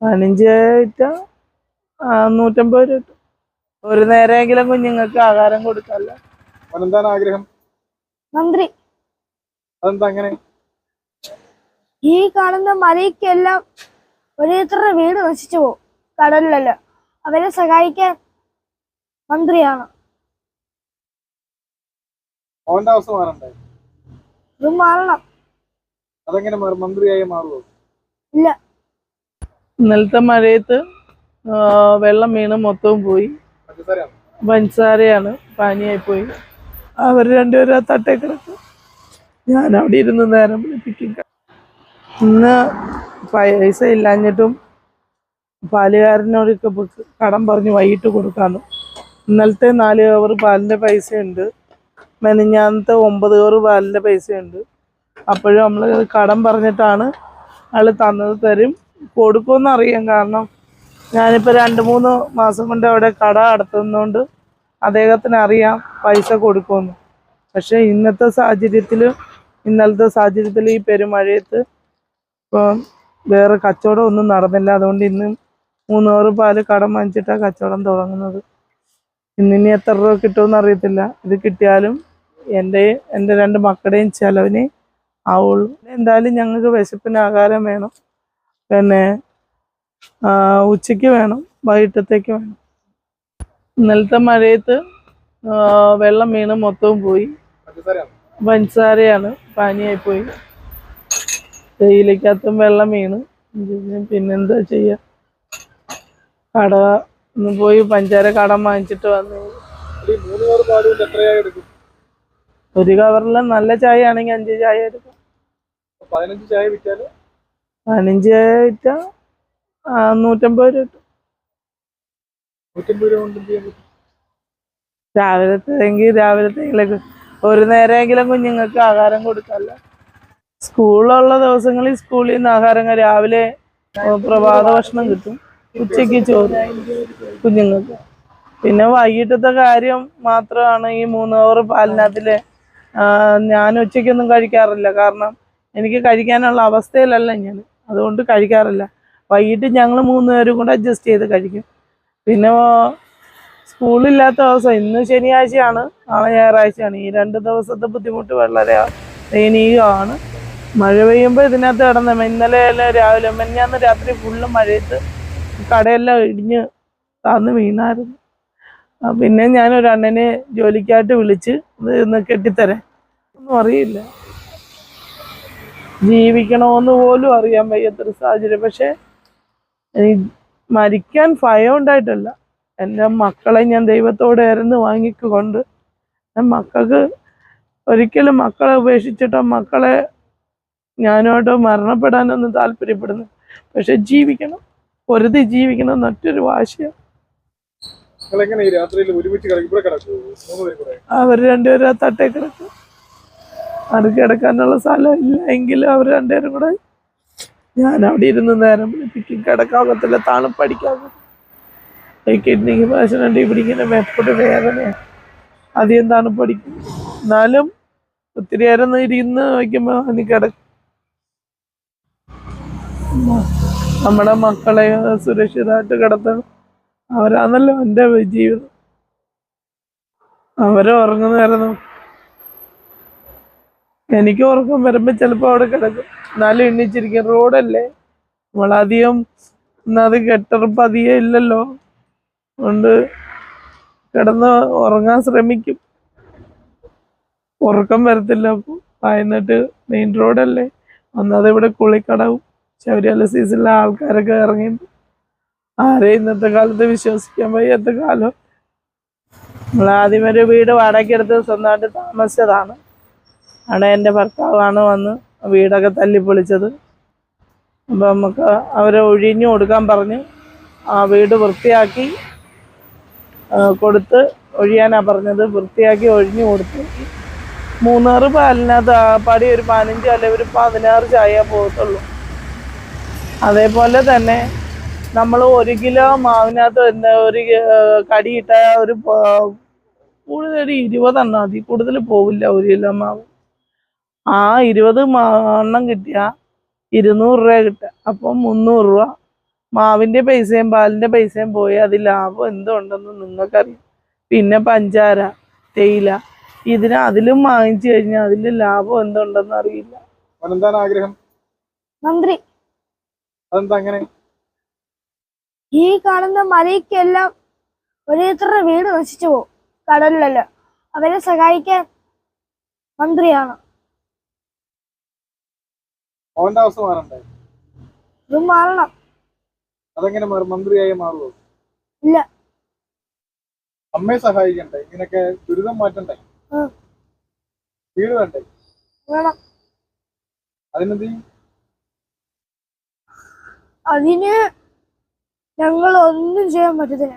15 ഇട്ടാ 150 രൂപ കിട്ടും. ഒരു നേരമെങ്കിലും കുഞ്ഞുങ്ങൾക്ക് ആഹാരം കൊടുക്കാമല്ലോ. എന്താണ് ആഗ്രഹം? മന്ത്രി. അതെന്താ അങ്ങനെ? ഈ കാണുന്ന മലയ്ക്കെല്ലാം ഓരോരുത്തരുടെ വീട് നശിച്ചു പോകും കടലിലല്ല. അവരെ സഹായിക്കാൻ മന്ത്രിയാണ്. അവന്റെ അവസ്ഥ മാറണ്ടേ? ഇത് മാറണം. അതെങ്ങനെ മാറും? മന്ത്രിയായി മാറുമോ? ഇല്ല. ഇന്നലത്തെ മഴയത്ത് വെള്ളം വീണ് മൊത്തവും പോയി. പഞ്ചസാരയാണ്, പാനിയായി പോയി. അവർ രണ്ടുപേരും ആ തട്ടേ കിടക്കും. ഞാൻ അവിടെ ഇരുന്ന് നേരം വിളിപ്പിക്കും. ഇന്ന് പൈസ ഇല്ലാഞ്ഞിട്ടും പാലുകാരനോടൊക്കെ കടം പറഞ്ഞ് വൈകിട്ട് കൊടുക്കാന്ന്. ഇന്നലത്തെ 4 കവർ പാലിൻ്റെ പൈസയുണ്ട്, മെനഞ്ഞാന്നത്തെ 9 കവർ പാലിൻ്റെ പൈസയുണ്ട്. അപ്പോഴും നമ്മൾ കടം പറഞ്ഞിട്ടാണ് ആൾ തന്നത്. തരും, കൊടുക്കുമെന്ന് അറിയാം. കാരണം ഞാനിപ്പോൾ 2-3 മാസം കൊണ്ട് അവിടെ കട അടത്തുന്നതുകൊണ്ട് അദ്ദേഹത്തിന് അറിയാം പൈസ കൊടുക്കുമെന്ന്. പക്ഷേ ഇന്നലത്തെ സാഹചര്യത്തിൽ ഈ പെരുമഴയത്ത് ഇപ്പം വേറെ കച്ചവടം ഒന്നും നടന്നില്ല. അതുകൊണ്ട് ഇന്ന് 3 കവർ പാല് കടം വാങ്ങിച്ചിട്ടാണ് കച്ചവടം തുടങ്ങുന്നത്. ഇന്നിനി എത്ര രൂപ കിട്ടുമെന്ന് അറിയത്തില്ല. ഇത് കിട്ടിയാലും എൻ്റെ 2 മക്കളുടെയും ചിലവിന് ആവുള്ളൂ. എന്തായാലും ഞങ്ങൾക്ക് വിശപ്പിന് ആഹാരം വേണം, പിന്നെ ഉച്ചയ്ക്ക് വേണം, വൈകിട്ടത്തേക്ക് വേണം. ഇന്നലത്തെ മഴയത്ത് വെള്ളം വീണ് മൊത്തവും പോയി. പഞ്ചസാരയാണ്, പാനിയായി പോയി. തേയിലക്കകത്തും വെള്ളം വീണ്. പിന്നെന്താ ചെയ്യുക? കട ഒന്ന് പോയി പഞ്ചാര കടം വാങ്ങിച്ചിട്ട് വന്നു. ഒരു കവറിൽ നല്ല ചായ ആണെങ്കിൽ 5 ചായ എടുക്കും. 15 ചായ വിറ്റാല് 15 ചായ വിറ്റാ 150 രൂപ കിട്ടും. 150 രൂപ കൊണ്ട് ചെയ്യാൻ പറ്റും. രാവിലത്തെ ഒരു നേരമെങ്കിലും കുഞ്ഞുങ്ങൾക്ക് ആഹാരം കൊടുക്കാമല്ലോ. സ്കൂളുള്ള ദിവസങ്ങളിൽ സ്കൂളിൽ നിന്ന് ആഹാരം രാവിലെ പ്രഭാത ഭക്ഷണം കിട്ടും, ഉച്ചയ്ക്ക് ചോറ് കുഞ്ഞുങ്ങൾക്ക്. പിന്നെ വൈകിട്ടത്തെ കാര്യം മാത്രമാണ് ഈ 3 കവർ പാലിനകത്തിൽ. ഞാൻ ഉച്ചയ്ക്കൊന്നും കഴിക്കാറില്ല, കാരണം എനിക്ക് കഴിക്കാനുള്ള അവസ്ഥയിലല്ല ഞാൻ, അതുകൊണ്ട് കഴിക്കാറില്ല. വൈകിട്ട് ഞങ്ങൾ 3 പേരും കൂടെ അഡ്ജസ്റ്റ് ചെയ്ത് കഴിക്കും. പിന്നെ സ്കൂളില്ലാത്ത ദിവസം, ഇന്ന് ശനിയാഴ്ചയാണ്, നാളെ ഞായറാഴ്ചയാണ്. ഈ 2 ദിവസത്തെ ബുദ്ധിമുട്ട് വളരെ ദയനീയമാണ്. മഴ പെയ്യുമ്പോൾ ഇതിനകത്ത് ഇന്നലെ രാവിലെ മെനഞ്ഞാന്ന് രാത്രി ഫുള്ള് മഴയത്ത് കടയെല്ലാം ഇടിഞ്ഞ് താന്ന് വീണായിരുന്നു. പിന്നെ ഞാനൊരു അണ്ണനെ ജോലിക്കായിട്ട് വിളിച്ച് ഇത് ഇന്ന് കെട്ടിത്തരാൻ. ഒന്നും അറിയില്ല, ജീവിക്കണമെന്ന് പോലും അറിയാൻ വയ്യാത്തൊരു സാഹചര്യം. പക്ഷെ മരിക്കാൻ ഭയം ഉണ്ടായിട്ടല്ല, എൻ്റെ മക്കളെ ഞാൻ ദൈവത്തോടെ ഇരന്ന് വാങ്ങിക്കൊണ്ട് മക്കൾക്ക് ഒരിക്കലും മക്കളെ ഉപേക്ഷിച്ചിട്ടോ മക്കളെ ഞാനോട്ടോ മരണപ്പെടാനൊന്നും താല്പര്യപ്പെടുന്നു. പക്ഷെ ജീവിക്കണം, പൊരുതി ജീവിക്കണം എന്നൊറ്റൊരു വാശിയാണ്. അവർ രണ്ടുപേരും ആ തട്ടേ കിടക്കും. അത് കിടക്കാനുള്ള സ്ഥലം ഇല്ല എങ്കിലും അവർ രണ്ടുപേരും കൂടെ ഞാൻ അവിടെ ഇരുന്ന് നേരം വിളിപ്പിക്കും. കിടക്കാകത്തില്ല, തണുപ്പടിക്കാകത്തില്ല. ഈ കിഡ്നിക്ക് പ്രശ്നമുണ്ട്, ഇവിടെ ഇങ്ങനെ മേപ്പോട്ട് വേദനയാണ്, അധികം തണുപ്പടിക്കും. എന്നാലും ഒത്തിരി നേരം ഇരുന്ന് വയ്ക്കുമ്പോൾ അതിന് കിടക്കും. നമ്മുടെ മക്കളെ സുരക്ഷിതമായിട്ട് കിടത്തണം, അവരാണല്ലോ എൻ്റെ ജീവിതം. അവരെ ഉറങ്ങുന്നതായിരുന്നു. എനിക്ക് ഉറക്കം വരുമ്പോൾ ചിലപ്പോൾ അവിടെ കിടക്കും, എന്നാലും എണ്ണിച്ചിരിക്കും. റോഡല്ലേ, നമ്മളധികം അത് കെട്ടുറപ്പ് അധികം ഇല്ലല്ലോ, അതുകൊണ്ട് കിടന്ന് ഉറങ്ങാൻ ശ്രമിക്കും. ഉറക്കം വരത്തില്ല. അപ്പോൾ എന്നിട്ട് മെയിൻ റോഡല്ലേ, ഒന്നത് ഇവിടെ കുളിക്കടവും ശബരിമല സീസണിലെ ആൾക്കാരൊക്കെ ഇറങ്ങിയിട്ട് ആരെയും ഇന്നത്തെ കാലത്ത് വിശ്വസിക്കാൻ വയ്യാത്ത കാലം. നമ്മൾ ആദ്യം ഒരു വീട് വാടകയ്ക്കെടുത്ത് സ്വന്തമായിട്ട് താമസിച്ചതാണ്. അവിടെ എൻ്റെ ഭർത്താവാണ് വന്ന് വീടൊക്കെ തല്ലിപ്പൊളിച്ചത്. അപ്പം നമുക്ക് അവരെ ഒഴിഞ്ഞു കൊടുക്കാൻ പറഞ്ഞ് ആ വീട് വൃത്തിയാക്കി കൊടുത്ത് ഒഴിയാനാണ് പറഞ്ഞത്. വൃത്തിയാക്കി ഒഴിഞ്ഞു കൊടുത്ത് 3 കവർ പാലിനകത്ത് ആപ്പാടി ഒരു 15 അല്ലെങ്കിൽ ഒരു 16 ചായ പോകത്തുള്ളൂ. അതേപോലെ തന്നെ നമ്മൾ 1 കിലോ മാവിനകത്ത് ഒരു കടിയിട്ട ഒരു കൂടുതൽ 20 എണ്ണം, അതിൽ കൂടുതൽ പോവില്ല 1 കിലോ മാവ്. ആ 20 എണ്ണം കിട്ടിയാൽ 200 രൂപ കിട്ടുക. അപ്പം 300 രൂപ മാവിന്റെ പൈസയും പാലിന്റെ പൈസയും പോയി അതിൽ ലാഭം എന്തുണ്ടെന്ന് നിങ്ങൾക്കറിയാം. പിന്നെ പഞ്ചാര, തേയില, അതിലും വാങ്ങിച്ചു കഴിഞ്ഞാൽ അതിൽ ലാഭം എന്തുണ്ടെന്ന് അറിയില്ല. അവനെന്താണ് ആഗ്രഹം? മന്ത്രി. അതെന്താ അങ്ങനെ? ഈ കാണുന്ന മലയ്ക്കെല്ലാം ഓരോരുത്തരുടെ വീട് നശിച്ചു പോകും കടലിലല്ല. അവരെ സഹായിക്കാൻ മന്ത്രിയാണ്. അവന്റെ അവസ്ഥ മാറണ്ടേ? ഇത് മാറണം. അതെങ്ങനെ മാറും? മന്ത്രിയായി മാറുമോ? ഇല്ല. അമ്മയെ സഹായിക്കണ്ടേ? ഇങ്ങനൊക്കെ ദുരിതം മാറ്റണ്ടേ? ഉം. വീട് വേണ്ടേ? വേണം. അതിനെന്ത് ചെയ്യും? അതിന് ഞങ്ങൾ ഒന്നും ചെയ്യാൻ പറ്റത്തില്ല.